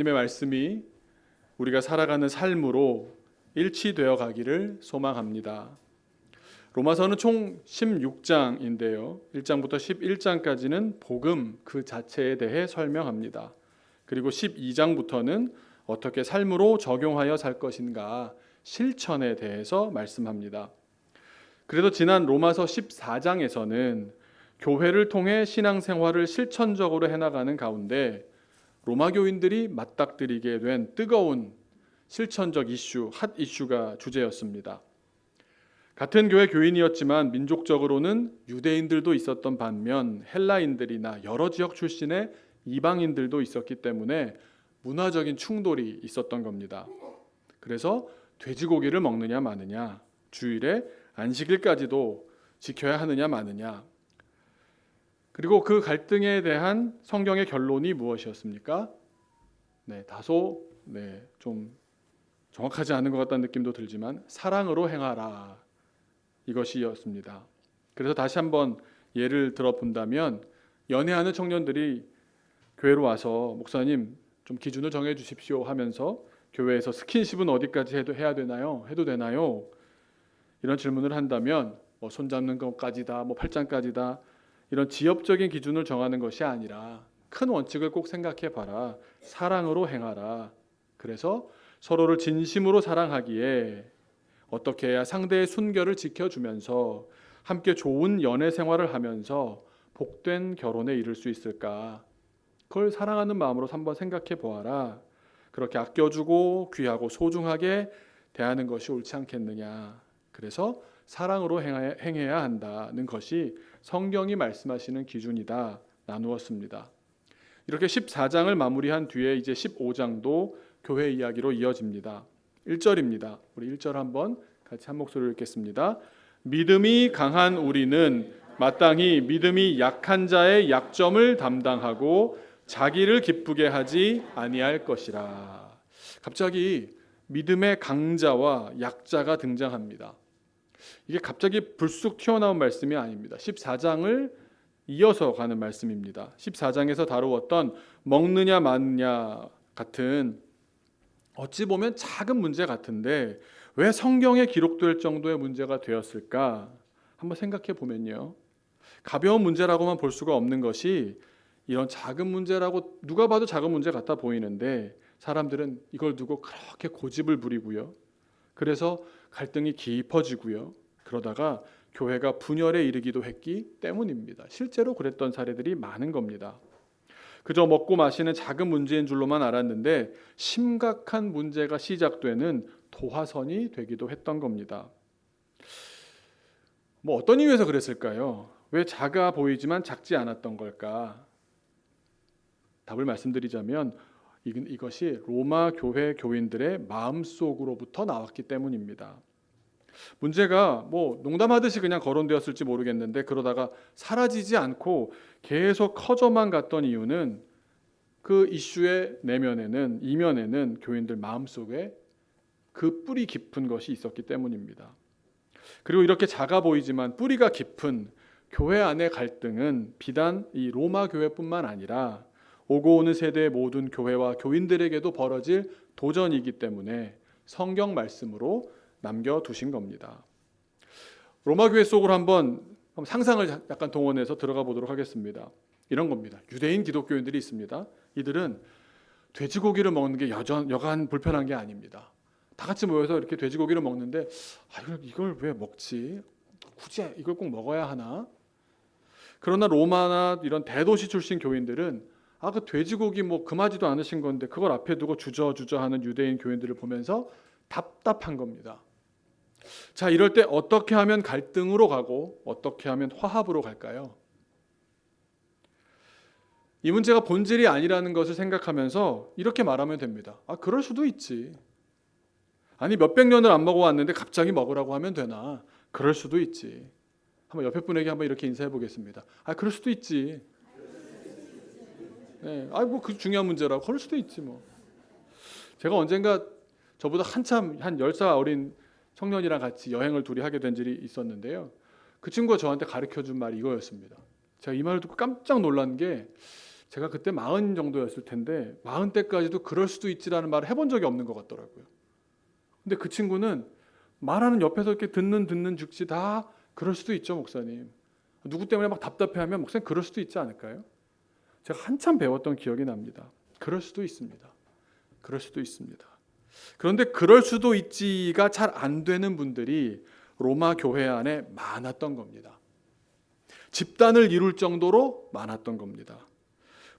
하나님의 말씀이 우리가 살아가는 삶으로 일치되어 가기를 소망합니다. 로마서는 총 16장인데요. 1장부터 11장까지는 복음 그 자체에 대해 설명합니다. 그리고 12장부터는 어떻게 삶으로 적용하여 살 것인가 실천에 대해서 말씀합니다. 그래서 지난 로마서 14장에서는 교회를 통해 신앙생활을 실천적으로 해나가는 가운데 로마 교인들이 맞닥뜨리게 된 뜨거운 실천적 이슈, 핫 이슈가 주제였습니다. 같은 교회 교인이었지만 민족적으로는 유대인들도 있었던 반면 헬라인들이나 여러 지역 출신의 이방인들도 있었기 때문에 문화적인 충돌이 있었던 겁니다. 그래서 돼지고기를 먹느냐 마느냐, 주일에 안식일까지도 지켜야 하느냐 마느냐, 그리고 그 갈등에 대한 성경의 결론이 무엇이었습니까? 다소 좀 정확하지 않은 것 같다는 느낌도 들지만 사랑으로 행하라, 이것이었습니다. 그래서 다시 한번 예를 들어 본다면 연애하는 청년들이 교회로 와서 목사님 좀 기준을 정해 주십시오 하면서 교회에서 스킨십은 어디까지 해야 되나요? 해도 되나요? 이런 질문을 한다면 손잡는 것까지다, 팔짱까지다, 이런 지엽적인 기준을 정하는 것이 아니라 큰 원칙을 꼭 생각해 봐라. 사랑으로 행하라. 그래서 서로를 진심으로 사랑하기에 어떻게 해야 상대의 순결을 지켜주면서 함께 좋은 연애 생활을 하면서 복된 결혼에 이를 수 있을까? 그걸 사랑하는 마음으로 한번 생각해 보아라. 그렇게 아껴주고 귀하고 소중하게 대하는 것이 옳지 않겠느냐. 그래서 사랑으로 행해야 한다는 것이 성경이 말씀하시는 기준이다 나누었습니다. 이렇게 14장을 마무리한 뒤에 이제 15장도 교회 이야기로 이어집니다. 1절입니다. 우리 1절 한번 같이 한 목소리로 읽겠습니다. 믿음이 강한 우리는 마땅히 믿음이 약한 자의 약점을 담당하고 자기를 기쁘게 하지 아니할 것이라. 갑자기 믿음의 강자와 약자가 등장합니다. 이게 갑자기 불쑥 튀어나온 말씀이 아닙니다. 14장을 이어서 가는 말씀입니다. 14장에서 다루었던 먹느냐 마느냐 같은 어찌 보면 작은 문제 같은데 왜 성경에 기록될 정도의 문제가 되었을까? 한번 생각해 보면요. 가벼운 문제라고만 볼 수가 없는 것이 이런 작은 문제라고 누가 봐도 작은 문제 같아 보이는데 사람들은 이걸 두고 그렇게 고집을 부리고요. 그래서 갈등이 깊어지고요. 그러다가 교회가 분열에 이르기도 했기 때문입니다. 실제로 그랬던 사례들이 많은 겁니다. 그저 먹고 마시는 작은 문제인 줄로만 알았는데 심각한 문제가 시작되는 도화선이 되기도 했던 겁니다. 어떤 이유에서 그랬을까요? 왜 작아 보이지만 작지 않았던 걸까? 답을 말씀드리자면 이것이 로마 교회 교인들의 마음속으로부터 나왔기 때문입니다. 문제가 농담하듯이 그냥 거론되었을지 모르겠는데 그러다가 사라지지 않고 계속 커져만 갔던 이유는 그 이슈의 이면에는 교인들 마음속에 그 뿌리 깊은 것이 있었기 때문입니다. 그리고 이렇게 작아 보이지만 뿌리가 깊은 교회 안의 갈등은 비단 이 로마 교회뿐만 아니라 오고 오는 세대의 모든 교회와 교인들에게도 벌어질 도전이기 때문에 성경 말씀으로 남겨두신 겁니다. 로마 교회 속으로 한번 상상을 약간 동원해서 들어가 보도록 하겠습니다. 이런 겁니다. 유대인 기독교인들이 있습니다. 이들은 돼지고기를 먹는 게 여간 불편한 게 아닙니다. 다 같이 모여서 이렇게 돼지고기를 먹는데 이걸 왜 먹지? 굳이 이걸 꼭 먹어야 하나? 그러나 로마나 이런 대도시 출신 교인들은 그 돼지고기 금하지도 않으신 건데 그걸 앞에 두고 주저하는 유대인 교인들을 보면서 답답한 겁니다. 자, 이럴 때 어떻게 하면 갈등으로 가고 어떻게 하면 화합으로 갈까요? 이 문제가 본질이 아니라는 것을 생각하면서 이렇게 말하면 됩니다. 그럴 수도 있지. 아니 몇백 년을 안 먹어왔는데 갑자기 먹으라고 하면 되나? 그럴 수도 있지. 한번 옆에 분에게 한번 이렇게 인사해 보겠습니다. 그럴 수도 있지. 그 중요한 문제라고 그럴 수도 있지 제가 언젠가 저보다 한참 한 10살 어린 청년이랑 같이 여행을 둘이 하게 된 일이 있었는데요. 그 친구가 저한테 가르쳐준 말이 이거였습니다. 제가 이 말을 듣고 깜짝 놀란 게 제가 그때 40 정도였을 텐데 40대까지도 그럴 수도 있지라는 말을 해본 적이 없는 것 같더라고요. 근데 그 친구는 말하는 옆에서 이렇게 듣는 즉시 다 그럴 수도 있죠, 목사님. 누구 때문에 막 답답해하면 목사님 그럴 수도 있지 않을까요? 제가 한참 배웠던 기억이 납니다. 그럴 수도 있습니다. 그럴 수도 있습니다. 그런데 그럴 수도 있지가 잘 안 되는 분들이 로마 교회 안에 많았던 겁니다. 집단을 이룰 정도로 많았던 겁니다.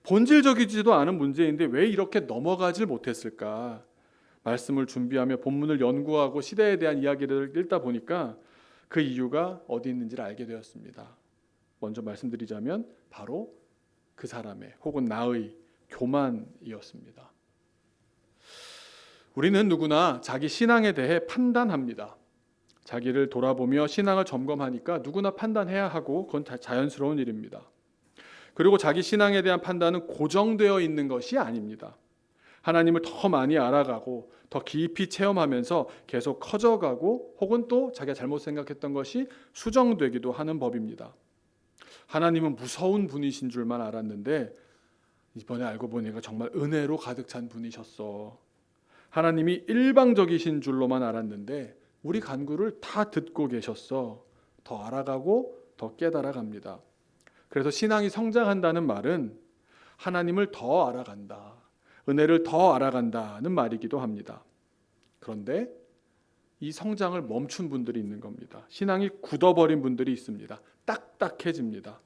본질적이지도 않은 문제인데 왜 이렇게 넘어가질 못했을까? 말씀을 준비하며 본문을 연구하고 시대에 대한 이야기를 읽다 보니까 그 이유가 어디 있는지를 알게 되었습니다. 먼저 말씀드리자면 바로 그 사람의 혹은 나의 교만이었습니다. 우리는 누구나 자기 신앙에 대해 판단합니다. 자기를 돌아보며 신앙을 점검하니까 누구나 판단해야 하고 그건 자연스러운 일입니다. 그리고 자기 신앙에 대한 판단은 고정되어 있는 것이 아닙니다. 하나님을 더 많이 알아가고 더 깊이 체험하면서 계속 커져가고 혹은 또 자기가 잘못 생각했던 것이 수정되기도 하는 법입니다. 하나님은 무서운 분이신 줄만 알았는데 이번에 알고 보니까 정말 은혜로 가득 찬 분이셨어. 하나님이 일방적이신 줄로만 알았는데 우리 간구를 다 듣고 계셨어. 더 알아가고 더 깨달아갑니다. 그래서 신앙이 성장한다는 말은 하나님을 더 알아간다, 은혜를 더 알아간다는 말이기도 합니다. 그런데 이 성장을 멈춘 분들이 있는 겁니다. 신앙이 굳어버린 분들이 있습니다. 딱딱해집니다.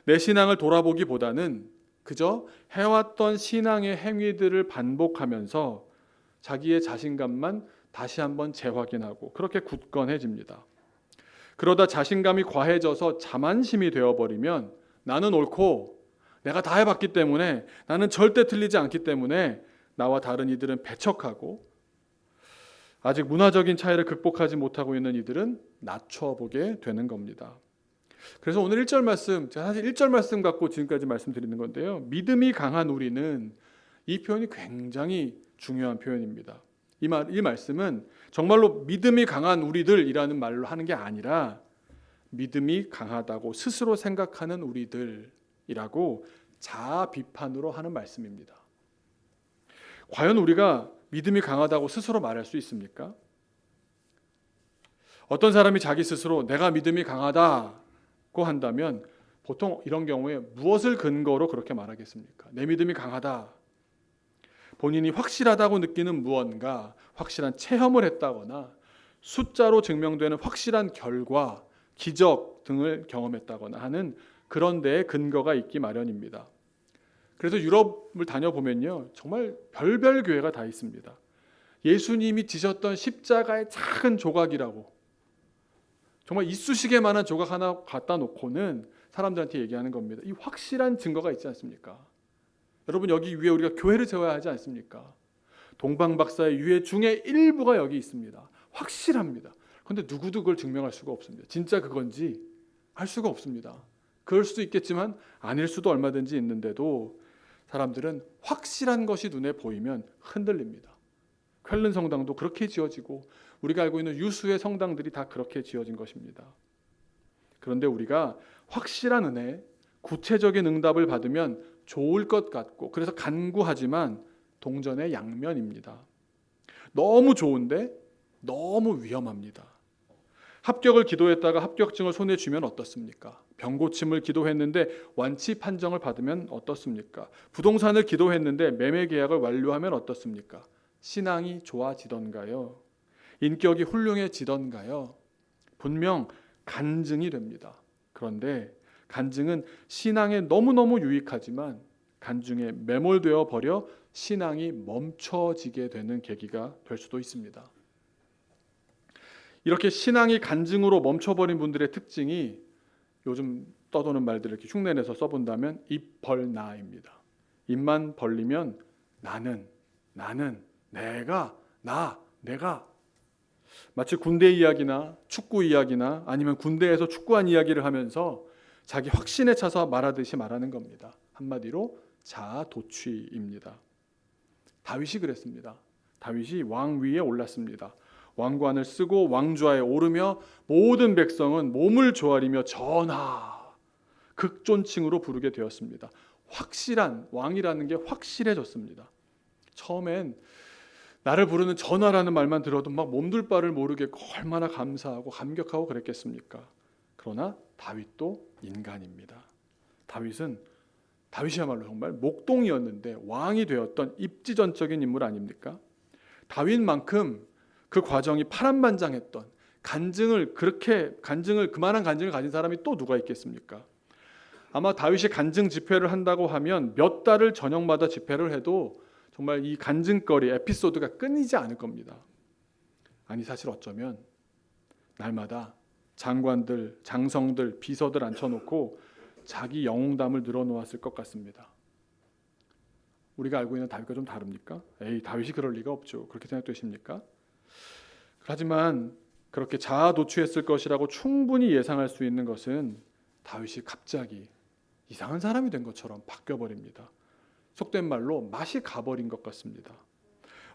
내 신앙을 돌아보기보다는 그저 해왔던 신앙의 행위들을 반복하면서 자기의 자신감만 다시 한번 재확인하고 그렇게 굳건해집니다. 그러다 자신감이 과해져서 자만심이 되어버리면 나는 옳고 내가 다 해봤기 때문에 나는 절대 틀리지 않기 때문에 나와 다른 이들은 배척하고 아직 문화적인 차이를 극복하지 못하고 있는 이들은 낮춰보게 되는 겁니다. 그래서 오늘 1절 말씀, 제가 사실 1절 말씀 갖고 지금까지 말씀드리는 건데요. 믿음이 강한 우리는 이 표현이 굉장히 중요한 표현입니다. 이 말씀은 정말로 믿음이 강한 우리들이라는 말로 하는 게 아니라 믿음이 강하다고 스스로 생각하는 우리들이라고 자아 비판으로 하는 말씀입니다. 과연 우리가 믿음이 강하다고 스스로 말할 수 있습니까? 어떤 사람이 자기 스스로 내가 믿음이 강하다고 한다면 보통 이런 경우에 무엇을 근거로 그렇게 말하겠습니까? 내 믿음이 강하다. 본인이 확실하다고 느끼는 무언가, 확실한 체험을 했다거나 숫자로 증명되는 확실한 결과, 기적 등을 경험했다거나 하는 그런 데에 근거가 있기 마련입니다. 그래서 유럽을 다녀보면요, 정말 별별 교회가 다 있습니다. 예수님이 지셨던 십자가의 작은 조각이라고, 정말 이쑤시개만한 조각 하나 갖다 놓고는 사람들한테 얘기하는 겁니다. 이 확실한 증거가 있지 않습니까? 여러분, 여기 위에 우리가 교회를 세워야 하지 않습니까? 동방박사의 유해 중에 일부가 여기 있습니다. 확실합니다. 그런데 누구도 그걸 증명할 수가 없습니다. 진짜 그건지 알 수가 없습니다. 그럴 수도 있겠지만 아닐 수도 얼마든지 있는데도 사람들은 확실한 것이 눈에 보이면 흔들립니다. 쾰른 성당도 그렇게 지어지고 우리가 알고 있는 유수의 성당들이 다 그렇게 지어진 것입니다. 그런데 우리가 확실한 은혜, 구체적인 응답을 받으면 좋을 것 같고 그래서 간구하지만 동전의 양면입니다. 너무 좋은데 너무 위험합니다. 합격을 기도했다가 합격증을 손에 쥐면 어떻습니까? 병고침을 기도했는데 완치 판정을 받으면 어떻습니까? 부동산을 기도했는데 매매 계약을 완료하면 어떻습니까? 신앙이 좋아지던가요? 인격이 훌륭해지던가요? 분명 간증이 됩니다. 그런데 간증은 신앙에 너무너무 유익하지만 간증에 매몰되어 버려 신앙이 멈춰지게 되는 계기가 될 수도 있습니다. 이렇게 신앙이 간증으로 멈춰버린 분들의 특징이 요즘 떠도는 말들을 이렇게 흉내내서 써본다면 입벌나입니다. 입만 벌리면 나는, 내가, 내가 마치 군대 이야기나 축구 이야기나 아니면 군대에서 축구한 이야기를 하면서 자기 확신에 차서 말하듯이 말하는 겁니다. 한마디로 자아 도취입니다. 다윗이 그랬습니다. 다윗이 왕 위에 올랐습니다. 왕관을 쓰고 왕좌에 오르며 모든 백성은 몸을 조아리며 전하, 극존칭으로 부르게 되었습니다. 확실한 왕이라는 게 확실해졌습니다. 처음엔 나를 부르는 전하라는 말만 들어도 막 몸둘 바를 모르게 얼마나 감사하고 감격하고 그랬겠습니까? 그러나 다윗도 인간입니다. 다윗이야말로 정말 목동이었는데 왕이 되었던 입지전적인 인물 아닙니까? 다윗만큼 그 과정이 파란만장했던 그만한 간증을 가진 사람이 또 누가 있겠습니까? 아마 다윗이 간증 집회를 한다고 하면 몇 달을 저녁마다 집회를 해도 정말 이 간증거리, 에피소드가 끊이지 않을 겁니다. 아니 사실 어쩌면 날마다 장관들, 장성들, 비서들 앉혀놓고 자기 영웅담을 늘어놓았을 것 같습니다. 우리가 알고 있는 다윗과 좀 다릅니까? 다윗이 그럴 리가 없죠. 그렇게 생각되십니까? 하지만 그렇게 자아도취했을 것이라고 충분히 예상할 수 있는 것은 다윗이 갑자기 이상한 사람이 된 것처럼 바뀌어버립니다. 속된 말로 맛이 가버린 것 같습니다.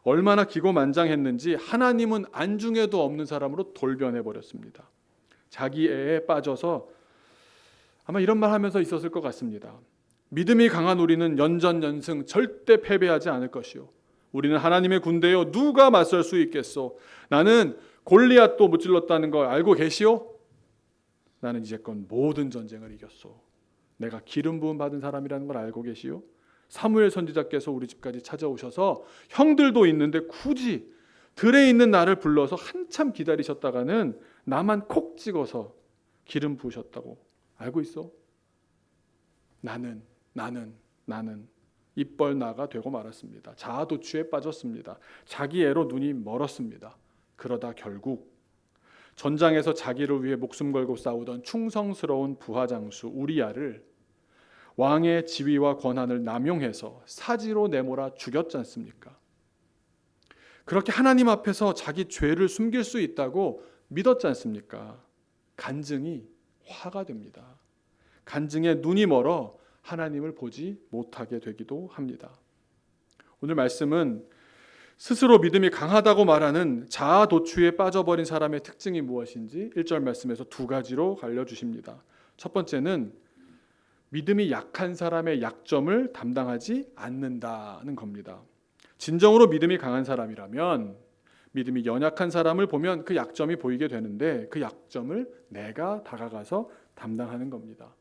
얼마나 기고만장했는지 하나님은 안중에도 없는 사람으로 돌변해버렸습니다. 자기 애에 빠져서 아마 이런 말 하면서 있었을 것 같습니다. 믿음이 강한 우리는 연전연승 절대 패배하지 않을 것이요. 우리는 하나님의 군대요. 누가 맞설 수 있겠소? 나는 골리앗도 무찔렀다는 걸 알고 계시오? 나는 이제껏 모든 전쟁을 이겼소. 내가 기름 부음 받은 사람이라는 걸 알고 계시오? 사무엘 선지자께서 우리 집까지 찾아오셔서 형들도 있는데 굳이 들에 있는 나를 불러서 한참 기다리셨다가는 나만 콕 찍어서 기름 부으셨다고 알고 있어? 나는 입벌나가 되고 말았습니다. 자아도취에 빠졌습니다. 자기 애로 눈이 멀었습니다. 그러다 결국 전장에서 자기를 위해 목숨 걸고 싸우던 충성스러운 부하장수 우리야를 왕의 지위와 권한을 남용해서 사지로 내몰아 죽였지 않습니까? 그렇게 하나님 앞에서 자기 죄를 숨길 수 있다고 믿었지 않습니까? 간증이 화가 됩니다. 간증에 눈이 멀어 하나님을 보지 못하게 되기도 합니다. 오늘 말씀은 스스로 믿음이 강하다고 말하는 자아도취에 빠져버린 사람의 특징이 무엇인지 1절 말씀에서 두 가지로 알려주십니다. 첫 번째는 믿음이 약한 사람의 약점을 담당하지 않는다는 겁니다. 진정으로 믿음이 강한 사람이라면 믿음이 연약한 사람을 보면 그 약점이 보이게 되는데 그 약점을 내가 다가가서 담당하는 겁니다.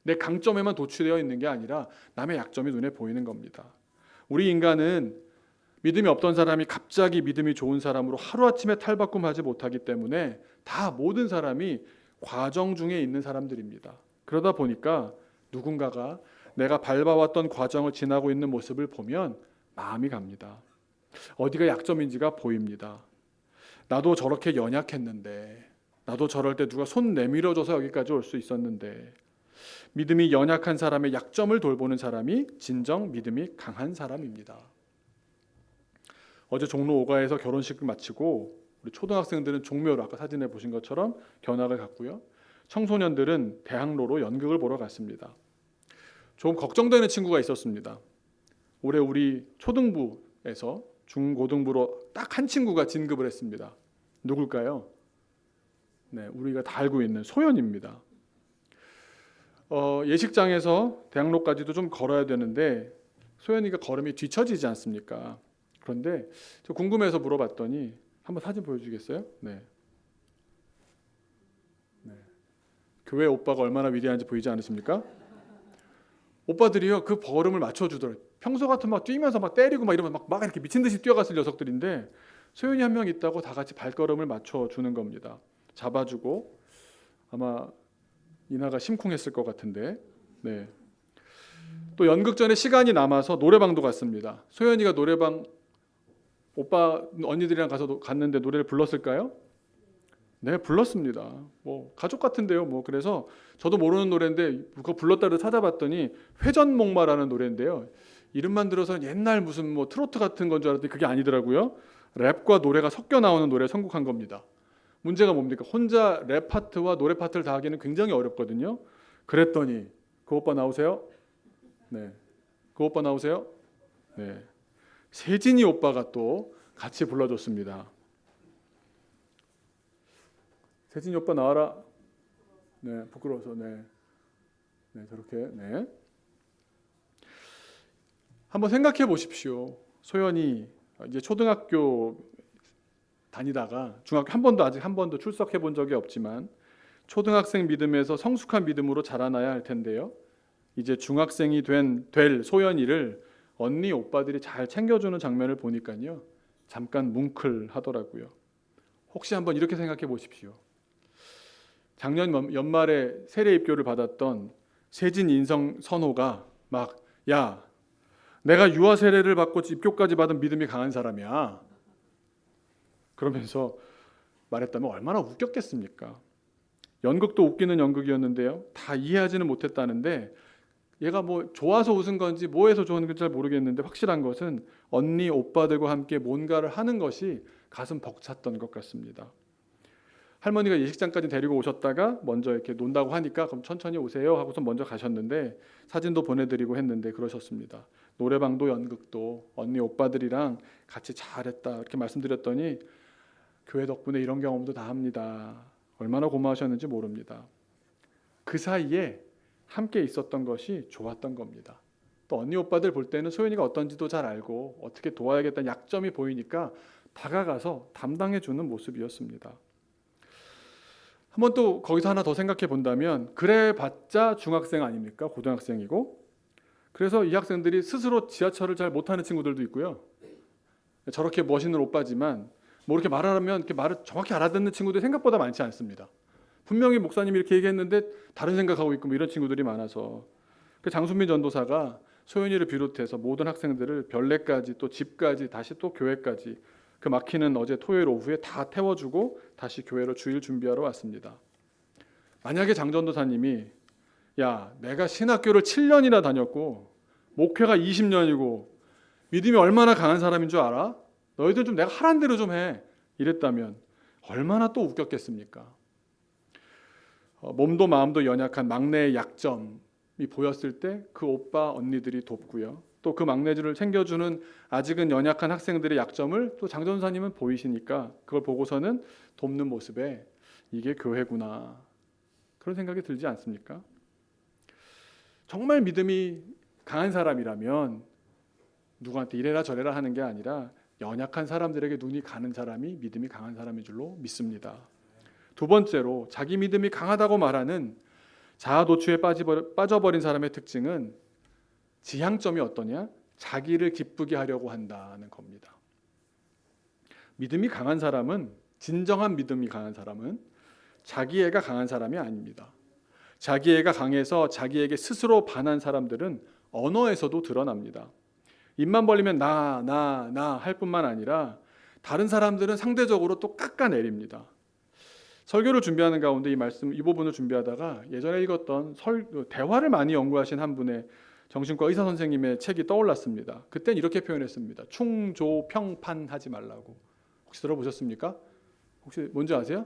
내 강점에만 도취되어 있는 게 아니라 남의 약점이 눈에 보이는 겁니다. 우리 인간은 믿음이 없던 사람이 갑자기 믿음이 좋은 사람으로 하루아침에 탈바꿈하지 못하기 때문에 다 모든 사람이 과정 중에 있는 사람들입니다. 그러다 보니까 누군가가 내가 밟아왔던 과정을 지나고 있는 모습을 보면 마음이 갑니다. 어디가 약점인지가 보입니다. 나도 저렇게 연약했는데, 나도 저럴 때 누가 손 내밀어줘서 여기까지 올 수 있었는데, 믿음이 연약한 사람의 약점을 돌보는 사람이 진정 믿음이 강한 사람입니다. 어제 종로 5가에서 결혼식을 마치고 우리 초등학생들은 종묘로 아까 사진에 보신 것처럼 견학을 갔고요. 청소년들은 대학로로 연극을 보러 갔습니다. 좀 걱정되는 친구가 있었습니다. 올해 우리 초등부에서 중고등부로 딱 한 친구가 진급을 했습니다. 누굴까요? 네, 우리가 다 알고 있는 소연입니다. 예식장에서 대학로까지도 좀 걸어야 되는데 소연이가 걸음이 뒤처지지 않습니까? 그런데 저 궁금해서 물어봤더니 한번 사진 보여주겠어요? 네. 교회 오빠가 얼마나 위대한지 보이지 않으십니까? 오빠들이요 그 걸음을 맞춰주더라고요. 평소 같으면 막 뛰면서 막 때리고 막 이러면 막 이렇게 미친 듯이 뛰어갔을 녀석들인데 소연이 한 명 있다고 다 같이 발걸음을 맞춰주는 겁니다. 잡아주고 아마 이나가 심쿵했을 것 같은데. 네. 또 연극 전에 시간이 남아서 노래방도 갔습니다. 소연이가 노래방 오빠 언니들이랑 갔는데 노래를 불렀을까요? 네, 불렀습니다. 뭐 가족 같은데요. 뭐 그래서 저도 모르는 노래인데 그거 불렀다를 찾아봤더니 회전목마라는 노래인데요. 이름만 들어서 옛날 무슨 뭐 트로트 같은 건 줄 알았더니 그게 아니더라고요. 랩과 노래가 섞여 나오는 노래를 선곡한 겁니다. 문제가 뭡니까? 혼자 랩 파트와 노래 파트를 다 하기는 굉장히 어렵거든요. 그랬더니 그 오빠 나오세요? 네. 그 오빠 나오세요? 네. 세진이 오빠가 또 같이 불러줬습니다. 세진이 오빠 나와라. 네, 부끄러워서 네, 저렇게 네. 한번 생각해 보십시오. 소연이 이제 초등학교 다니다가 중학교 아직 한 번도 출석해 본 적이 없지만 초등학생 믿음에서 성숙한 믿음으로 자라나야 할 텐데요. 이제 중학생이 될 소연이를 언니 오빠들이 잘 챙겨주는 장면을 보니까요. 잠깐 뭉클하더라고요. 혹시 한번 이렇게 생각해 보십시오. 작년 연말에 세례 입교를 받았던 세진 인성 선호가 막 야, 내가 유아 세례를 받고 입교까지 받은 믿음이 강한 사람이야. 그러면서 말했다면 얼마나 웃겼겠습니까? 연극도 웃기는 연극이었는데요. 다 이해하지는 못했다는데 얘가 뭐 좋아서 웃은 건지 뭐해서 좋은 건지 잘 모르겠는데 확실한 것은 언니 오빠들과 함께 뭔가를 하는 것이 가슴 벅찼던 것 같습니다. 할머니가 예식장까지 데리고 오셨다가 먼저 이렇게 논다고 하니까 그럼 천천히 오세요 하고서 먼저 가셨는데 사진도 보내드리고 했는데 그러셨습니다. 노래방도 연극도 언니 오빠들이랑 같이 잘했다 이렇게 말씀드렸더니 교회 덕분에 이런 경험도 다 합니다. 얼마나 고마우셨는지 모릅니다. 그 사이에 함께 있었던 것이 좋았던 겁니다. 또 언니 오빠들 볼 때는 소연이가 어떤지도 잘 알고 어떻게 도와야겠다는 약점이 보이니까 다가가서 담당해주는 모습이었습니다. 한번 또 거기서 하나 더 생각해 본다면 그래봤자 중학생 아닙니까? 고등학생이고 그래서 이 학생들이 스스로 지하철을 잘 못하는 친구들도 있고요. 저렇게 멋있는 오빠지만 뭐 이렇게 말하면 이렇게 말을 정확히 알아듣는 친구들이 생각보다 많지 않습니다. 분명히 목사님이 이렇게 얘기했는데 다른 생각하고 있고 뭐 이런 친구들이 많아서 그 장순민 전도사가 소연이를 비롯해서 모든 학생들을 별내까지 또 집까지 다시 또 교회까지 그 막히는 어제 토요일 오후에 다 태워주고 다시 교회로 주일 준비하러 왔습니다. 만약에 장 전도사님이 야 내가 신학교를 7년이나 다녔고 목회가 20년이고 믿음이 얼마나 강한 사람인 줄 알아? 너희들 좀 내가 하란 대로 좀 해 이랬다면 얼마나 또 웃겼겠습니까? 몸도 마음도 연약한 막내의 약점이 보였을 때 그 오빠 언니들이 돕고요. 또 그 막내들을 챙겨주는 아직은 연약한 학생들의 약점을 또 장 전사님은 보이시니까 그걸 보고서는 돕는 모습에 이게 교회구나 그런 생각이 들지 않습니까? 정말 믿음이 강한 사람이라면 누구한테 이래라 저래라 하는 게 아니라 연약한 사람들에게 눈이 가는 사람이 믿음이 강한 사람인 줄로 믿습니다. 두 번째로 자기 믿음이 강하다고 말하는 자아도취에 빠져버린 사람의 특징은 지향점이 어떠냐? 자기를 기쁘게 하려고 한다는 겁니다. 믿음이 강한 사람은 진정한 믿음이 강한 사람은 자기애가 강한 사람이 아닙니다. 자기애가 강해서 자기에게 스스로 반한 사람들은 언어에서도 드러납니다. 입만 벌리면 나 할 뿐만 아니라 다른 사람들은 상대적으로 또 깎아내립니다. 설교를 준비하는 가운데 이 부분을 준비하다가 예전에 읽었던 대화를 많이 연구하신 한 분의 정신과 의사 선생님의 책이 떠올랐습니다. 그땐 이렇게 표현했습니다. 충조평판하지 말라고. 혹시 들어보셨습니까? 혹시 뭔지 아세요?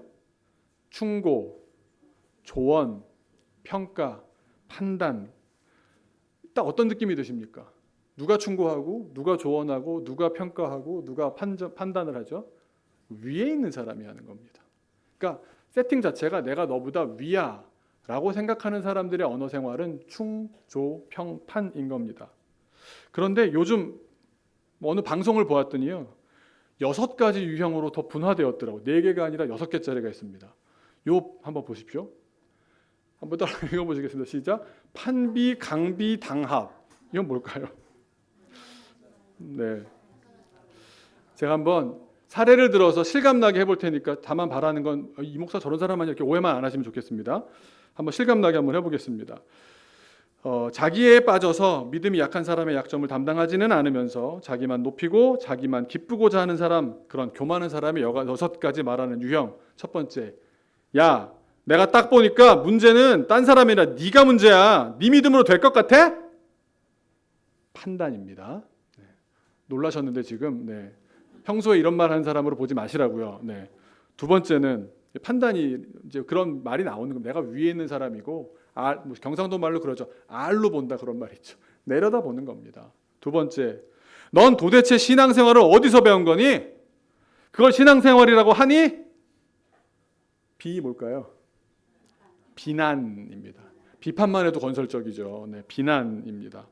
충고, 조언, 평가, 판단. 딱 어떤 느낌이 드십니까? 누가 충고하고 누가 조언하고 누가 평가하고 누가 판단을 하죠? 위에 있는 사람이 하는 겁니다. 그러니까 세팅 자체가 내가 너보다 위야 라고 생각하는 사람들의 언어 생활은 충조평판인 겁니다. 그런데 요즘 어느 방송을 보았더니요 6가지 유형으로 더 분화되었더라고요. 4개가 아니라 6개짜리가 있습니다. 요 한번 보십시오. 한번 따라 읽어보시겠습니다. 시작. 판비, 강비, 당합. 이건 뭘까요? 네, 제가 한번 사례를 들어서 실감나게 해볼 테니까 다만 바라는 건 이 목사 저런 사람 아니야 이렇게 오해만 안 하시면 좋겠습니다. 한번 실감나게 한번 해보겠습니다. 자기에 빠져서 믿음이 약한 사람의 약점을 담당하지는 않으면서 자기만 높이고 자기만 기쁘고자 하는 사람, 그런 교만한 사람의 6가지 말하는 유형. 첫 번째, 야 내가 딱 보니까 문제는 딴 사람이라 네가 문제야. 네 믿음으로 될 것 같아? 판단입니다. 네. 놀라셨는데 지금 네. 평소에 이런 말 하는 사람으로 보지 마시라고요. 네. 두 번째는 판단이 이제 그런 말이 나오는 겁니다. 내가 위에 있는 사람이고 뭐 경상도 말로 그러죠. 알로 본다 그런 말 있죠. 내려다 보는 겁니다. 두 번째, 넌 도대체 신앙생활을 어디서 배운 거니? 그걸 신앙생활이라고 하니? 비 뭘까요? 비난입니다. 비판만 해도 건설적이죠. 네, 비난입니다.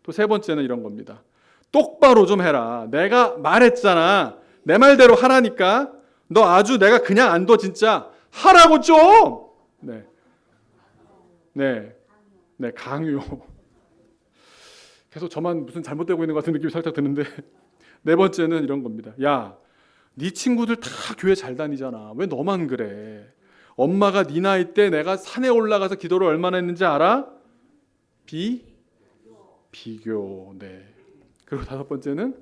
또 세 번째는 이런 겁니다. 똑바로 좀 해라. 내가 말했잖아. 내 말대로 하라니까. 너 아주 내가 그냥 안 둬 진짜. 하라고 좀. 네. 네. 네, 강요. 계속 저만 무슨 잘못되고 있는 것 같은 느낌이 살짝 드는데 네 번째는 이런 겁니다. 야, 네 친구들 다 교회 잘 다니잖아. 왜 너만 그래? 엄마가 네 나이 때 내가 산에 올라가서 기도를 얼마나 했는지 알아? 비교. 네. 그리고 다섯 번째는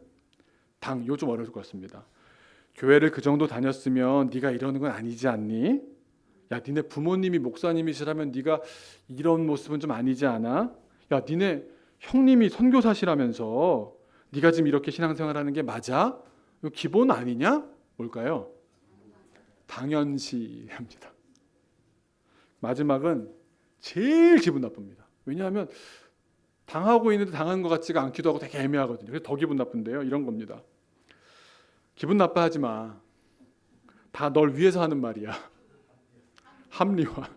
요 좀 어려울 것 같습니다. 교회를 그 정도 다녔으면 네가 이러는 건 아니지 않니? 야, 니네 부모님이 목사님이시라면 네가 이런 모습은 좀 아니지 않아? 야, 니네 형님이 선교사시라면서 네가 지금 이렇게 신앙생활하는 게 맞아? 이거 기본 아니냐? 뭘까요? 당연시합니다. 마지막은 제일 기분 나쁩니다. 왜냐하면 당하고 있는데 당한 것 같지가 않기도 하고 되게 애매하거든요. 그래서 더 기분 나쁜데요. 이런 겁니다. 기분 나빠하지 마. 다 널 위해서 하는 말이야. 합리화.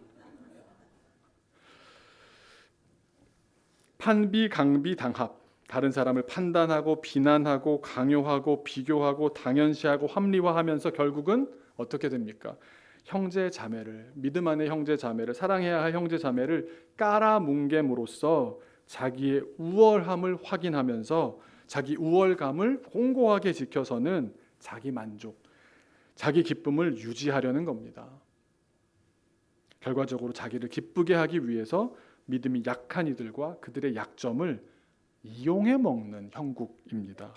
판비, 강비, 당합. 다른 사람을 판단하고 비난하고 강요하고 비교하고 당연시하고 합리화하면서 결국은 어떻게 됩니까? 형제 자매를, 믿음 안의 형제 자매를, 사랑해야 할 형제 자매를 깔아뭉갰으로써 자기의 우월함을 확인하면서 자기 우월감을 공고하게 지켜서는 자기 만족, 자기 기쁨을 유지하려는 겁니다. 결과적으로 자기를 기쁘게 하기 위해서 믿음이 약한 이들과 그들의 약점을 이용해 먹는 형국입니다.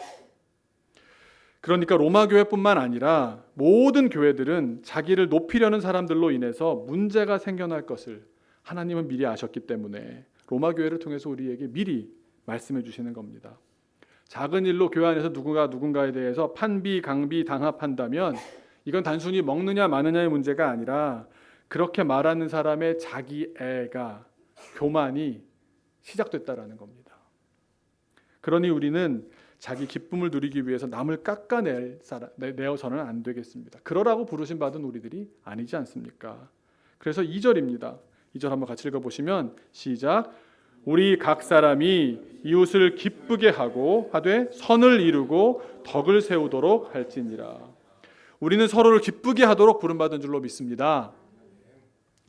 그러니까 로마 교회뿐만 아니라 모든 교회들은 자기를 높이려는 사람들로 인해서 문제가 생겨날 것을 하나님은 미리 아셨기 때문에 로마 교회를 통해서 우리에게 미리 말씀해 주시는 겁니다. 작은 일로 교회 안에서 누군가 누군가에 대해서 판비, 강비, 당합한다면 이건 단순히 먹느냐 마느냐의 문제가 아니라 그렇게 말하는 사람의 자기애가, 교만이 시작됐다라는 겁니다. 그러니 우리는 자기 기쁨을 누리기 위해서 남을 깎아내어서는 안 되겠습니다. 그러라고 부르신 받은 우리들이 아니지 않습니까? 그래서 2절입니다. 2절 한번 같이 읽어보시면 시작. 우리 각 사람이 이웃을 기쁘게 하고 하되 선을 이루고 덕을 세우도록 할지니라. 우리는 서로를 기쁘게 하도록 부름받은 줄로 믿습니다.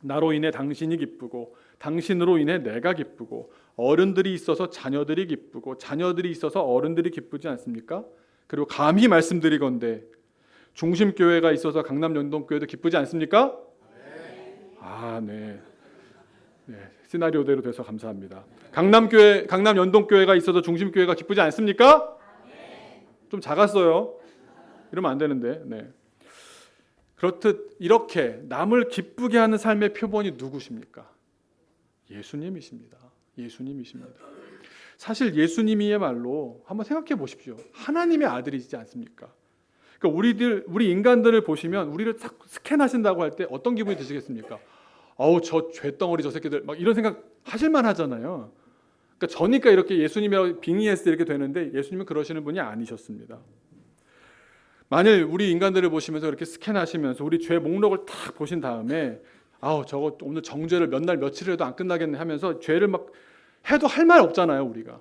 나로 인해 당신이 기쁘고 당신으로 인해 내가 기쁘고 어른들이 있어서 자녀들이 기쁘고 자녀들이 있어서 어른들이 기쁘지 않습니까? 그리고 감히 말씀드리건대 중심교회가 있어서 강남연동교회도 기쁘지 않습니까? 네. 시나리오대로 돼서 감사합니다. 강남연동교회가 있어서 중심교회가 기쁘지 않습니까? 좀 작았어요. 이러면 안 되는데. 네. 그렇듯 이렇게 남을 기쁘게 하는 삶의 표본이 누구십니까? 예수님이십니다. 사실 예수님이야말로 한번 생각해 보십시오. 하나님의 아들이지 않습니까? 그러니까 우리 인간들을 보시면 우리를 딱 스캔하신다고 할 때 어떤 기분이 드시겠습니까? 저 죄덩어리 저 새끼들 막 이런 생각 하실만 하잖아요. 그러니까 저니까 이렇게 예수님이라고 빙의했을 때 이렇게 되는데 예수님은 그러시는 분이 아니셨습니다. 만일 우리 인간들을 보시면서 이렇게 스캔하시면서 우리 죄 목록을 딱 보신 다음에 저거 오늘 정죄를 몇 날 며칠 해도 안 끝나겠네 하면서 죄를 막 해도 할 말 없잖아요. 우리가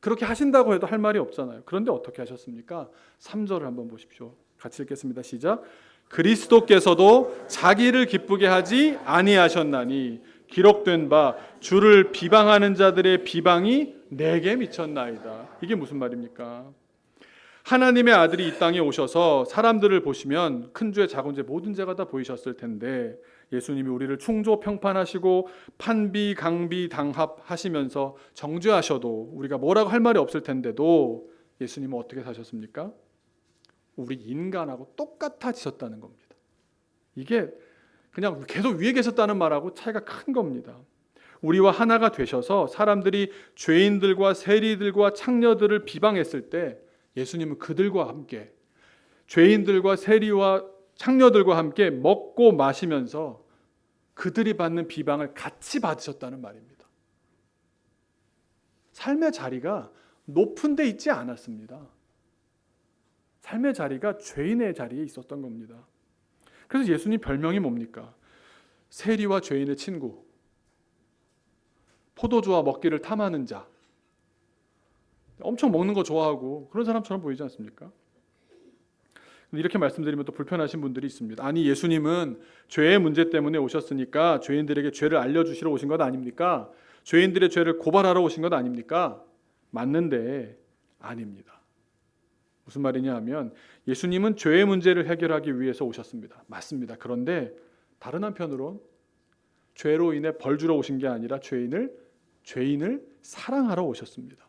그렇게 하신다고 해도 할 말이 없잖아요. 그런데 어떻게 하셨습니까? 3절을 한번 보십시오. 같이 읽겠습니다. 시작. 그리스도께서도 자기를 기쁘게 하지 아니하셨나니 기록된 바 주를 비방하는 자들의 비방이 내게 미쳤나이다. 이게 무슨 말입니까? 하나님의 아들이 이 땅에 오셔서 사람들을 보시면 큰 죄 작은 죄 모든 죄가 다 보이셨을 텐데 예수님이 우리를 충조 평판하시고 판비 강비 당합하시면서 정죄하셔도 우리가 뭐라고 할 말이 없을 텐데도 예수님은 어떻게 사셨습니까? 우리 인간하고 똑같아지셨다는 겁니다. 이게 그냥 계속 위에 계셨다는 말하고 차이가 큰 겁니다. 우리와 하나가 되셔서 사람들이 죄인들과 세리들과 창녀들을 비방했을 때 예수님은 그들과 함께 죄인들과 세리와 창녀들과 함께 먹고 마시면서 그들이 받는 비방을 같이 받으셨다는 말입니다. 삶의 자리가 높은 데 있지 않았습니다. 삶의 자리가 죄인의 자리에 있었던 겁니다. 그래서 예수님 별명이 뭡니까? 세리와 죄인의 친구, 포도주와 먹기를 탐하는 자, 엄청 먹는 거 좋아하고 그런 사람처럼 보이지 않습니까? 이렇게 말씀드리면 또 불편하신 분들이 있습니다. 아니, 예수님은 죄의 문제 때문에 오셨으니까 죄인들에게 죄를 알려주시러 오신 것 아닙니까? 죄인들의 죄를 고발하러 오신 것 아닙니까? 맞는데 아닙니다. 무슨 말이냐 하면 예수님은 죄의 문제를 해결하기 위해서 오셨습니다. 맞습니다. 그런데 다른 한편으론 죄로 인해 벌 주러 오신 게 아니라 죄인을 사랑하러 오셨습니다.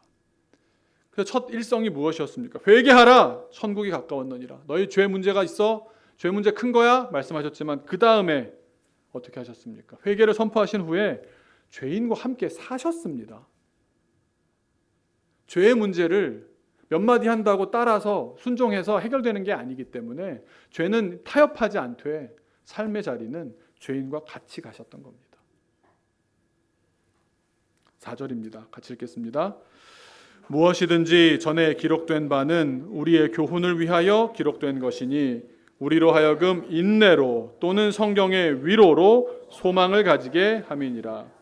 그래서 첫 일성이 무엇이었습니까? 회개하라, 천국이 가까웠느니라. 너희 죄 문제가 있어? 죄 문제 큰 거야? 말씀하셨지만 그 다음에 어떻게 하셨습니까? 회개를 선포하신 후에 죄인과 함께 사셨습니다. 죄의 문제를 몇 마디 한다고 따라서 순종해서 해결되는 게 아니기 때문에 죄는 타협하지 않되 삶의 자리는 죄인과 같이 가셨던 겁니다. 4절입니다. 같이 읽겠습니다. 무엇이든지 전에 기록된 바는 우리의 교훈을 위하여 기록된 것이니 우리로 하여금 인내로 또는 성경의 위로로 소망을 가지게 함이니라.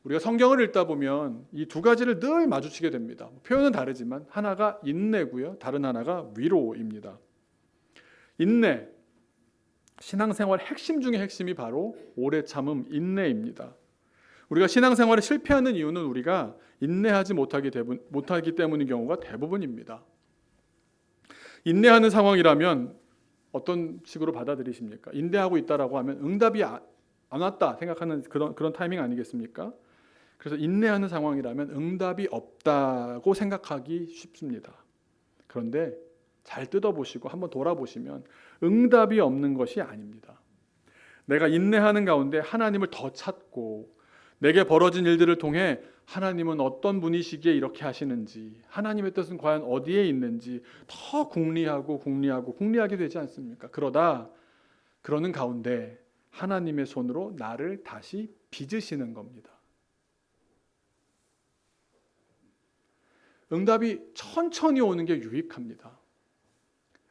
우리가 성경을 읽다 보면 이 두 가지를 늘 마주치게 됩니다. 표현은 다르지만 하나가 인내고요, 다른 하나가 위로입니다. 인내, 신앙생활 핵심 중의 핵심이 바로 오래 참음, 인내입니다. 우리가 신앙생활에 실패하는 이유는 우리가 인내하지 못하기 때문인 경우가 대부분입니다. 인내하는 상황이라면 어떤 식으로 받아들이십니까? 인내하고 있다라고 하면 응답이 안 왔다 생각하는 그런 타이밍 아니겠습니까? 그래서 인내하는 상황이라면 응답이 없다고 생각하기 쉽습니다. 그런데 잘 뜯어보시고 한번 돌아보시면 응답이 없는 것이 아닙니다. 내가 인내하는 가운데 하나님을 더 찾고 내게 벌어진 일들을 통해 하나님은 어떤 분이시기에 이렇게 하시는지, 하나님의 뜻은 과연 어디에 있는지 더 궁리하게 되지 않습니까? 그러는 가운데 하나님의 손으로 나를 다시 빚으시는 겁니다. 응답이 천천히 오는 게 유익합니다.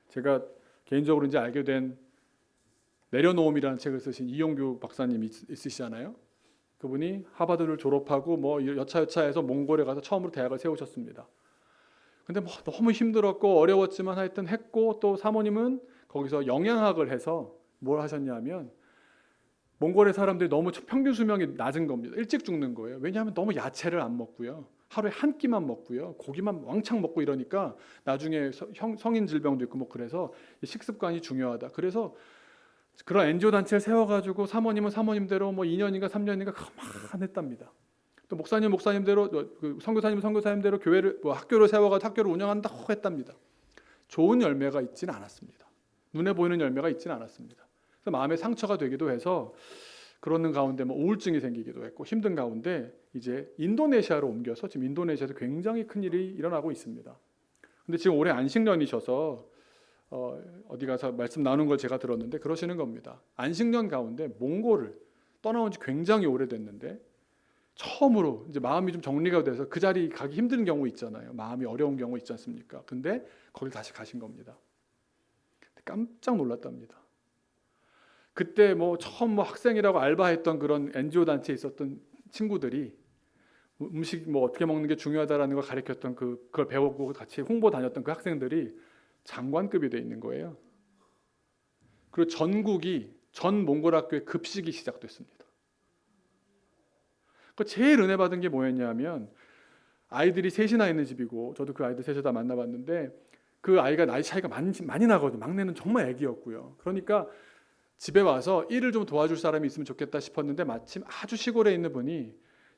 제가 개인적으로 이제 알게 된 내려놓음이라는 책을 쓰신 이용규 박사님이 있으시잖아요. 그분이 하버드를 졸업하고 뭐 여차여차해서 몽골에 가서 처음으로 대학을 세우셨습니다. 근데 뭐 너무 힘들었고 어려웠지만 하여튼 했고, 또 사모님은 거기서 영양학을 해서 뭘 하셨냐면 몽골의 사람들이 너무 평균 수명이 낮은 겁니다. 일찍 죽는 거예요. 왜냐하면 너무 야채를 안 먹고요, 하루에 한 끼만 먹고요, 고기만 왕창 먹고 이러니까 나중에 성인 질병도 있고 뭐 그래서 식습관이 중요하다. 그래서 그런 NGO 단체를 세워가지고 사모님은 사모님대로 뭐 2년인가 3년인가 그만했답니다. 또 목사님대로, 선교사님은 선교사님대로 교회를 학교를 세워가지고 학교를 운영한다고 했답니다. 좋은 열매가 있지는 않았습니다. 눈에 보이는 열매가 있지는 않았습니다. 그래서 마음의 상처가 되기도 해서 그러는 가운데 뭐 우울증이 생기기도 했고 힘든 가운데 이제 인도네시아로 옮겨서 지금 인도네시아에서 굉장히 큰 일이 일어나고 있습니다. 근데 지금 올해 안식년이셔서 어디 가서 말씀 나눈 걸 제가 들었는데 그러시는 겁니다. 안식년 가운데 몽골을 떠나온 지 굉장히 오래됐는데 처음으로 이제 마음이 좀 정리가 돼서 그 자리 가기 힘든 경우 있잖아요. 마음이 어려운 경우 있지 않습니까? 근데 거기 다시 가신 겁니다. 깜짝 놀랐답니다. 그때 뭐 처음 학생이라고 알바했던 그런 NGO 단체에 있었던 친구들이 음식 뭐 어떻게 먹는 게 중요하다라는 걸 가르쳤던 그걸 배우고 같이 홍보 다녔던 그 학생들이 장관급이 돼 있는 거예요. 그리고 전 몽골 학교에 급식이 시작됐습니다. 제일 은혜 받은 게 뭐였냐면 아이들이 셋이나 있는 집이고 저도 그 아이들 셋을 다 만나봤는데 그 아이가 나이 차이가 많이 나거든요. 막내는 정말 애기였고요. 그러니까 집에 와서 일을 좀 도와줄 사람이 있으면 좋겠다 싶었는데 마침 아주 시골에 있는 분이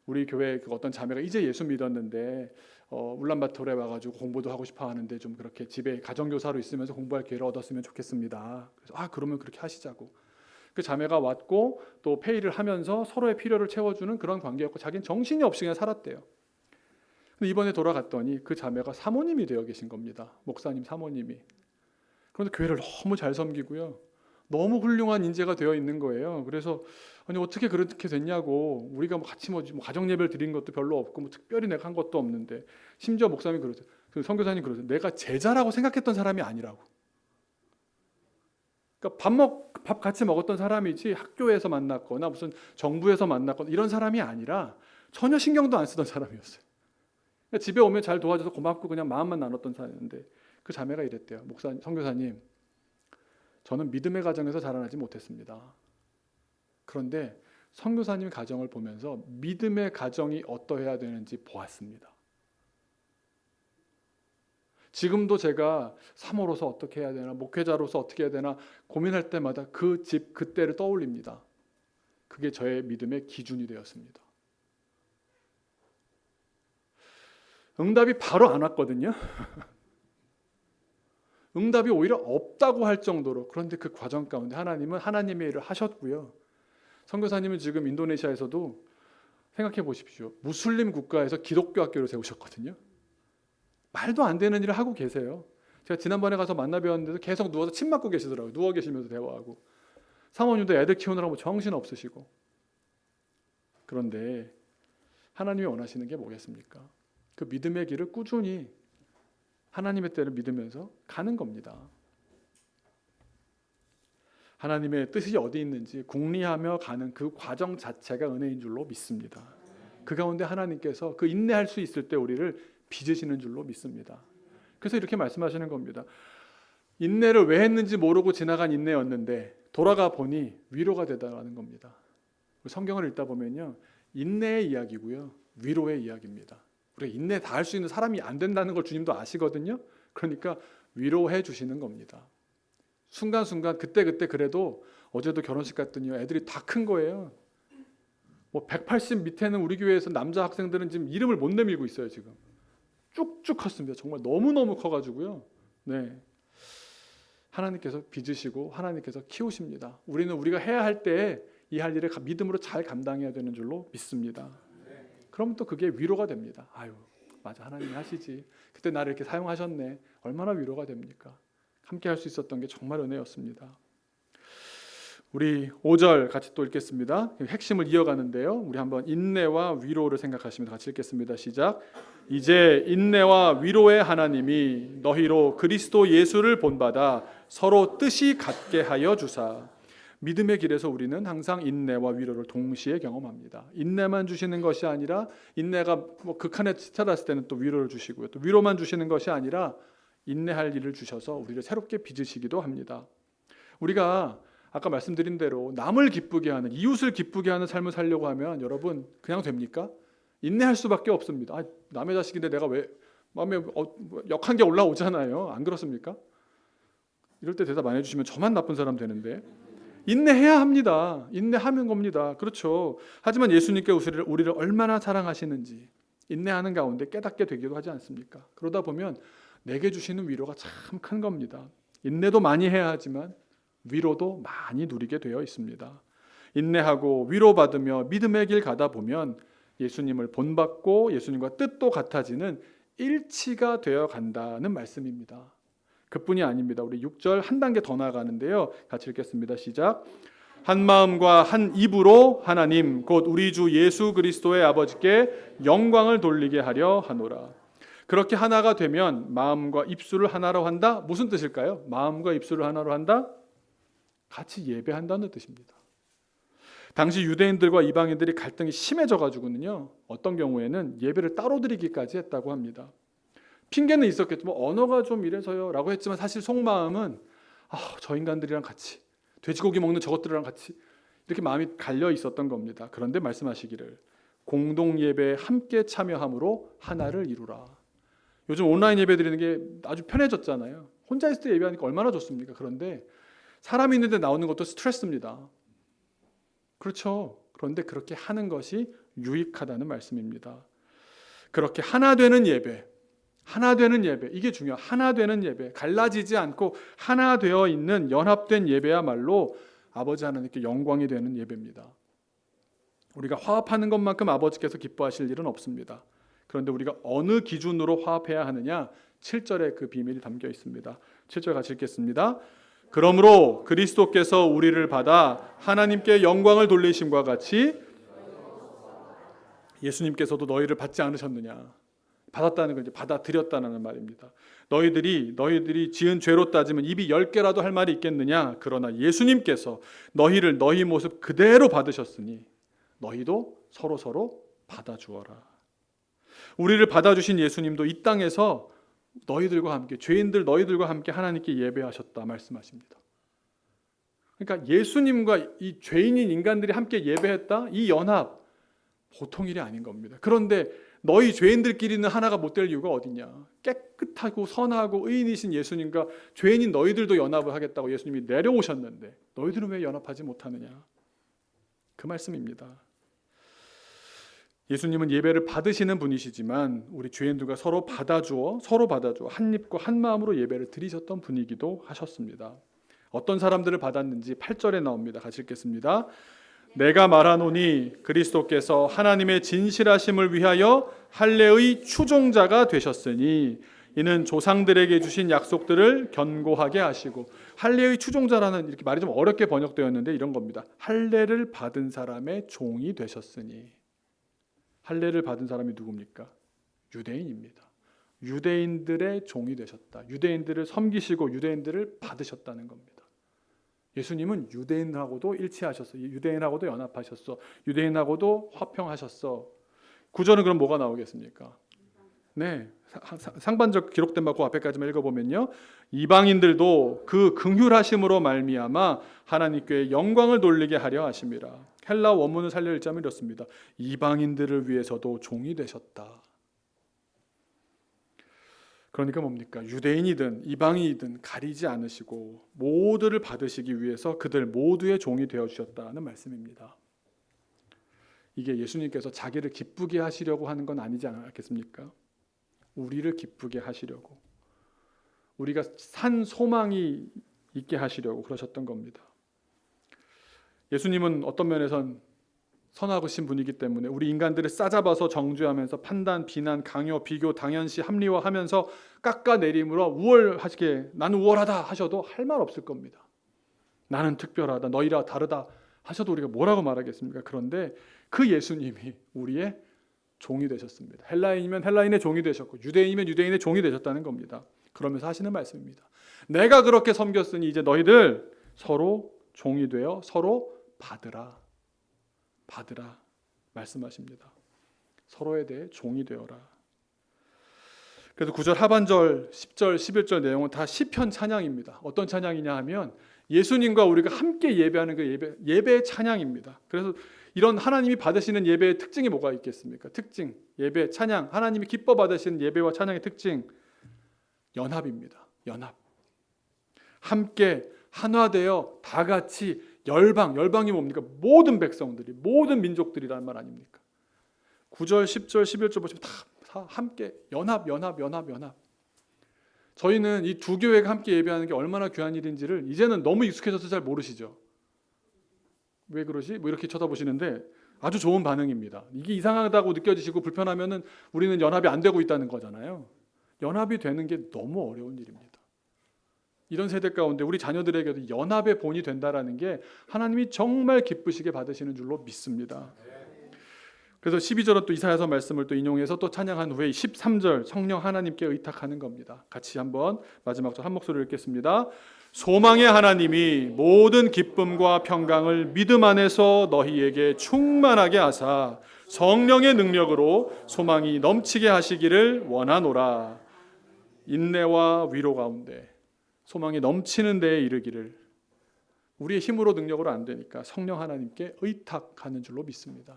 우리 교회 어떤 자매가 이제 예수 믿었는데 울란바토르에 와가지고 공부도 하고 싶어 하는데 좀 그렇게 집에 가정교사로 있으면서 공부할 기회를 얻었으면 좋겠습니다. 그래서 그러면 그렇게 하시자고. 그 자매가 왔고 또 페이를 하면서 서로의 필요를 채워주는 그런 관계였고 자기는 정신이 없이 그냥 살았대요. 근데 이번에 돌아갔더니 그 자매가 사모님이 되어 계신 겁니다. 목사님 사모님이. 그런데 교회를 너무 잘 섬기고요. 너무 훌륭한 인재가 되어 있는 거예요. 그래서 아니 어떻게 그렇게 됐냐고. 우리가 뭐 같이 뭐 가정 예배를 드린 것도 별로 없고 뭐 특별히 내가 한 것도 없는데 심지어 목사님이 그러세요. 그 선교사님 그러세요. 내가 제자라고 생각했던 사람이 아니라고. 그러니까 밥 같이 먹었던 사람이지 학교에서 만났거나 무슨 정부에서 만났거나 이런 사람이 아니라 전혀 신경도 안 쓰던 사람이었어요. 집에 오면 잘 도와줘서 고맙고 그냥 마음만 나눴던 사이인데 그 자매가 이랬대요. 선교사님, 저는 믿음의 가정에서 자라나지 못했습니다. 그런데 선교사님 가정을 보면서 믿음의 가정이 어떠해야 되는지 보았습니다. 지금도 제가 사모로서 어떻게 해야 되나, 목회자로서 어떻게 해야 되나 고민할 때마다 그 집 그때를 떠올립니다. 그게 저의 믿음의 기준이 되었습니다. 응답이 바로 안 왔거든요. 응답이 오히려 없다고 할 정도로. 그런데 그 과정 가운데 하나님은 하나님의 일을 하셨고요. 선교사님은 지금 인도네시아에서도 생각해 보십시오. 무슬림 국가에서 기독교 학교를 세우셨거든요. 말도 안 되는 일을 하고 계세요. 제가 지난번에 가서 만나 뵈었는데도 계속 누워서 침 맞고 계시더라고요. 누워 계시면서 대화하고. 사모님도 애들 키우느라고 정신 없으시고. 그런데 하나님이 원하시는 게 뭐겠습니까? 그 믿음의 길을 꾸준히 하나님의 때를 믿으면서 가는 겁니다. 하나님의 뜻이 어디 있는지 궁리하며 가는 그 과정 자체가 은혜인 줄로 믿습니다. 그 가운데 하나님께서 그 인내할 수 있을 때 우리를 빚으시는 줄로 믿습니다. 그래서 이렇게 말씀하시는 겁니다. 인내를 왜 했는지 모르고 지나간 인내였는데 돌아가 보니 위로가 되다라는 겁니다. 성경을 읽다 보면요, 인내의 이야기고요, 위로의 이야기입니다. 우리가 인내 다 할 수 있는 사람이 안 된다는 걸 주님도 아시거든요. 그러니까 위로해 주시는 겁니다. 순간순간 그때 그래도 어제도 결혼식 갔더니 애들이 다 큰 거예요. 뭐 180 밑에는 우리 교회에서 남자 학생들은 지금 이름을 못 내밀고 있어요. 지금 쭉쭉 컸습니다. 정말 너무너무 커가지고요. 네, 하나님께서 빚으시고 하나님께서 키우십니다. 우리는 우리가 해야 할 때 이 할 일을 믿음으로 잘 감당해야 되는 줄로 믿습니다. 그럼 또 그게 위로가 됩니다. 아유, 맞아, 하나님이 하시지. 그때 나를 이렇게 사용하셨네. 얼마나 위로가 됩니까? 함께 할 수 있었던 게 정말 은혜였습니다. 우리 5절 같이 또 읽겠습니다. 핵심을 이어가는데요. 우리 한번 인내와 위로를 생각하시면서 같이 읽겠습니다. 시작. 이제 인내와 위로의 하나님이 너희로 그리스도 예수를 본받아 서로 뜻이 같게 하여 주사. 믿음의 길에서 우리는 항상 인내와 위로를 동시에 경험합니다. 인내만 주시는 것이 아니라, 인내가 뭐 극한에 치달았을 때는 또 위로를 주시고요. 또 위로만 주시는 것이 아니라 인내할 일을 주셔서 우리를 새롭게 빚으시기도 합니다. 우리가 아까 말씀드린 대로 남을 기쁘게 하는, 이웃을 기쁘게 하는 삶을 살려고 하면 여러분 그냥 됩니까? 인내할 수밖에 없습니다. 아, 남의 자식인데 내가 왜 마음에 역한 게 올라오잖아요. 안 그렇습니까? 이럴 때 대답 안 해주시면 저만 나쁜 사람 되는데, 인내해야 합니다. 인내하는 겁니다. 그렇죠. 하지만 예수님께 우리를 얼마나 사랑하시는지 인내하는 가운데 깨닫게 되기도 하지 않습니까? 그러다 보면 내게 주시는 위로가 참 큰 겁니다. 인내도 많이 해야 하지만 위로도 많이 누리게 되어 있습니다. 인내하고 위로받으며 믿음의 길 가다 보면 예수님을 본받고 예수님과 뜻도 같아지는 일치가 되어 간다는 말씀입니다. 그뿐이 아닙니다. 우리 6절 한 단계 더 나아가는데요. 같이 읽겠습니다. 시작. 한 마음과 한 입으로 하나님 곧 우리 주 예수 그리스도의 아버지께 영광을 돌리게 하려 하노라. 그렇게 하나가 되면 마음과 입술을 하나로 한다. 무슨 뜻일까요? 마음과 입술을 하나로 한다? 같이 예배한다는 뜻입니다. 당시 유대인들과 이방인들이 갈등이 심해져 가지고는요, 어떤 경우에는 예배를 따로 드리기까지 했다고 합니다. 핑계는 있었겠죠. 뭐 언어가 좀 이래서요 라고 했지만 사실 속마음은 저 인간들이랑 같이, 돼지고기 먹는 저것들이랑 같이 이렇게 마음이 갈려 있었던 겁니다. 그런데 말씀하시기를 공동 예배에 함께 참여함으로 하나를 이루라. 요즘 온라인 예배 드리는 게 아주 편해졌잖아요. 혼자 있을 때 예배하니까 얼마나 좋습니까? 그런데 사람이 있는데 나오는 것도 스트레스입니다. 그렇죠. 그런데 그렇게 하는 것이 유익하다는 말씀입니다. 그렇게 하나 되는 예배, 이게 중요해요. 하나 되는 예배, 갈라지지 않고 하나 되어 있는 연합된 예배야말로 아버지 하나님께 영광이 되는 예배입니다. 우리가 화합하는 것만큼 아버지께서 기뻐하실 일은 없습니다. 그런데 우리가 어느 기준으로 화합해야 하느냐, 7절에 그 비밀이 담겨 있습니다. 7절 같이 읽겠습니다. 그러므로 그리스도께서 우리를 받아 하나님께 영광을 돌리심과 같이 예수님께서도 너희를 받지 않으셨느냐. 받았다는 걸 이제 받아들였다는 말입니다. 너희들이 지은 죄로 따지면 입이 10개라도 할 말이 있겠느냐. 그러나 예수님께서 너희를 너희 모습 그대로 받으셨으니 너희도 서로 받아주어라. 우리를 받아주신 예수님도 이 땅에서 너희들과 함께, 죄인들 너희들과 함께 하나님께 예배하셨다 말씀하십니다. 그러니까 예수님과 이 죄인인 인간들이 함께 예배했다, 이 연합 보통 일이 아닌 겁니다. 그런데 너희 죄인들끼리는 하나가 못 될 이유가 어디냐? 깨끗하고 선하고 의인이신 예수님과 죄인인 너희들도 연합을 하겠다고 예수님이 내려오셨는데 너희들은 왜 연합하지 못하느냐? 그 말씀입니다. 예수님은 예배를 받으시는 분이시지만 우리 죄인들과 서로 받아주어 한 입과 한 마음으로 예배를 드리셨던 분이기도 하셨습니다. 어떤 사람들을 받았는지 8절에 나옵니다. 같이 읽겠습니다. 내가 말하노니 그리스도께서 하나님의 진실하심을 위하여 할례의 추종자가 되셨으니 이는 조상들에게 주신 약속들을 견고하게 하시고, 할례의 추종자라는 이렇게 말이 좀 어렵게 번역되었는데 이런 겁니다. 할례를 받은 사람의 종이 되셨으니. 할례를 받은 사람이 누굽니까? 유대인입니다. 유대인들의 종이 되셨다. 유대인들을 섬기시고 유대인들을 받으셨다는 겁니다. 예수님은 유대인하고도 일치하셨어. 유대인하고도 연합하셨어. 유대인하고도 화평하셨어. 구절은 그럼 뭐가 나오겠습니까? 네, 상반적 기록된 바그 앞에까지만 읽어보면요, 이방인들도 그 긍휼하심으로 말미암아 하나님께 영광을 돌리게 하려 하심이라. 헬라 원문을 살려 읽자면 이렇습니다. 이방인들을 위해서도 종이 되셨다. 그러니까 뭡니까? 유대인이든 이방인이든 가리지 않으시고 모두를 받으시기 위해서 그들 모두의 종이 되어주셨다는 말씀입니다. 이게 예수님께서 자기를 기쁘게 하시려고 하는 건 아니지 않겠습니까? 우리를 기쁘게 하시려고, 우리가 산 소망이 있게 하시려고 그러셨던 겁니다. 예수님은 어떤 면에선 선하신 분이기 때문에 우리 인간들을 싸잡아서 정죄하면서 판단, 비난, 강요, 비교, 당연시, 합리화하면서 깎아내림으로 우월하시게, 나는 우월하다 하셔도 할 말 없을 겁니다. 나는 특별하다, 너희라 다르다 하셔도 우리가 뭐라고 말하겠습니까? 그런데 그 예수님이 우리의 종이 되셨습니다. 헬라인이면 헬라인의 종이 되셨고 유대인이면 유대인의 종이 되셨다는 겁니다. 그러면서 하시는 말씀입니다. 내가 그렇게 섬겼으니 이제 너희들 서로 종이 되어 서로 받으라 말씀하십니다. 서로에 대해 종이 되어라. 그래서 9절 하반절, 10절, 11절 내용은 다 시편 찬양입니다. 어떤 찬양이냐 하면 예수님과 우리가 함께 예배하는 그 예배의 찬양입니다. 그래서 이런 하나님이 받으시는 예배의 특징이 뭐가 있겠습니까? 특징, 예배, 찬양, 하나님이 기뻐 받으시는 예배와 찬양의 특징, 연합입니다. 연합. 함께 한화되어 다 같이 열방이 뭡니까? 모든 백성들이, 모든 민족들이라는 말 아닙니까? 9절, 10절, 11절 보시면 다 함께 연합. 저희는 이 두 교회가 함께 예배하는 게 얼마나 귀한 일인지를 이제는 너무 익숙해져서 잘 모르시죠? 왜 그러지? 뭐 이렇게 쳐다보시는데 아주 좋은 반응입니다. 이게 이상하다고 느껴지시고 불편하면은 우리는 연합이 안 되고 있다는 거잖아요. 연합이 되는 게 너무 어려운 일입니다. 이런 세대 가운데 우리 자녀들에게도 연합의 본이 된다라는 게 하나님이 정말 기쁘시게 받으시는 줄로 믿습니다. 그래서 12절은 또 이사야서 말씀을 또 인용해서 또 찬양한 후에 13절 성령 하나님께 의탁하는 겁니다. 같이 한번 마지막 절 한 목소리를 읽겠습니다. 소망의 하나님이 모든 기쁨과 평강을 믿음 안에서 너희에게 충만하게 하사 성령의 능력으로 소망이 넘치게 하시기를 원하노라. 인내와 위로 가운데 소망이 넘치는 데에 이르기를, 우리의 힘으로 능력으로 안 되니까 성령 하나님께 의탁하는 줄로 믿습니다.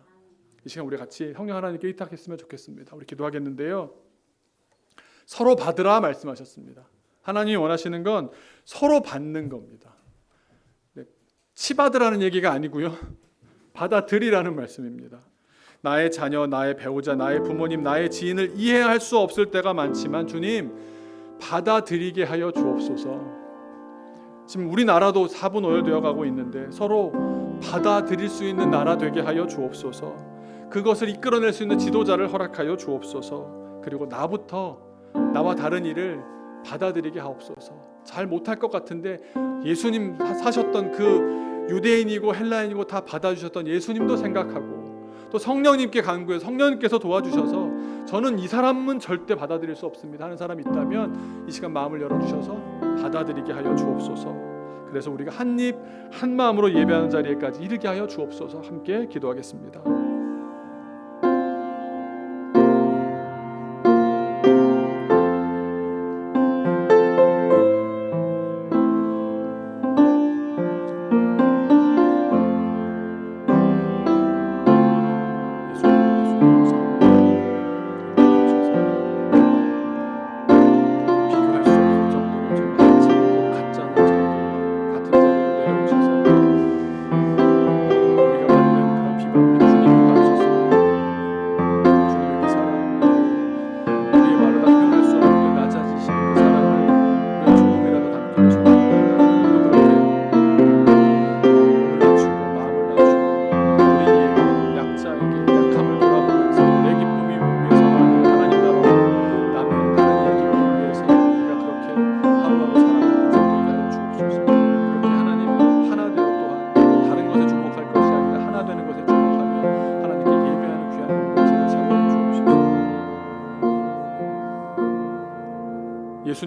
이 시간 우리 같이 성령 하나님께 의탁했으면 좋겠습니다. 우리 기도하겠는데요, 서로 받으라 말씀하셨습니다. 하나님이 원하시는 건 서로 받는 겁니다. 치받으라는 얘기가 아니고요, 받아들이라는 말씀입니다. 나의 자녀, 나의 배우자, 나의 부모님, 나의 지인을 이해할 수 없을 때가 많지만 주님 받아들이게 하여 주옵소서. 지금 우리나라도 4분 오열되어 가고 있는데 서로 받아들일 수 있는 나라 되게 하여 주옵소서. 그것을 이끌어낼 수 있는 지도자를 허락하여 주옵소서. 그리고 나와 다른 일을 받아들이게 하옵소서. 잘 못할 것 같은데 예수님 사셨던 그 유대인이고 헬라인이고 다 받아주셨던 예수님도 생각하고 또 성령님께 간구해서 성령님께서 도와주셔서 저는 이 사람은 절대 받아들일 수 없습니다 하는 사람이 있다면 이 시간 마음을 열어주셔서 받아들이게 하여 주옵소서. 그래서 우리가 한 입 한 마음으로 예배하는 자리에까지 이르게 하여 주옵소서. 함께 기도하겠습니다.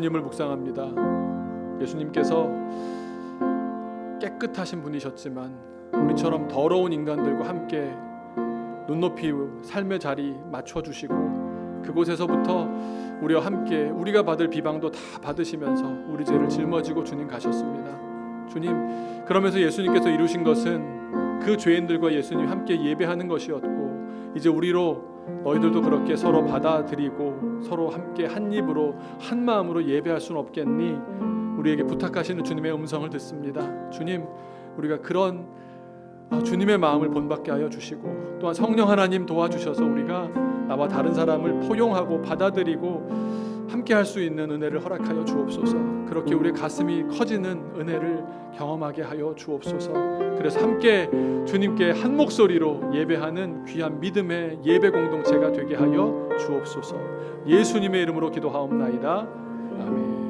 예수님을 묵상합니다. 예수님께서 깨끗하신 분이셨지만 우리처럼 더러운 인간들과 함께 눈높이 삶의 자리 맞춰주시고 그곳에서부터 우리와 함께 우리가 받을 비방도 다 받으시면서 우리 죄를 짊어지고 주님 가셨습니다. 주님, 그러면서 예수님께서 이루신 것은 그 죄인들과 예수님 함께 예배하는 것이었고, 이제 우리로 너희들도 그렇게 서로 받아들이고 서로 함께 한 입으로 한 마음으로 예배할 수는 없겠니? 우리에게 부탁하시는 주님의 음성을 듣습니다. 주님, 우리가 그런 주님의 마음을 본받게 하여 주시고, 또한 성령 하나님 도와주셔서 우리가 나와 다른 사람을 포용하고 받아들이고 함께 할 수 있는 은혜를 허락하여 주옵소서. 그렇게 우리의 가슴이 커지는 은혜를 경험하게 하여 주옵소서. 그래서 함께 주님께 한 목소리로 예배하는 귀한 믿음의 예배 공동체가 되게 하여 주옵소서. 예수님의 이름으로 기도하옵나이다. 아멘.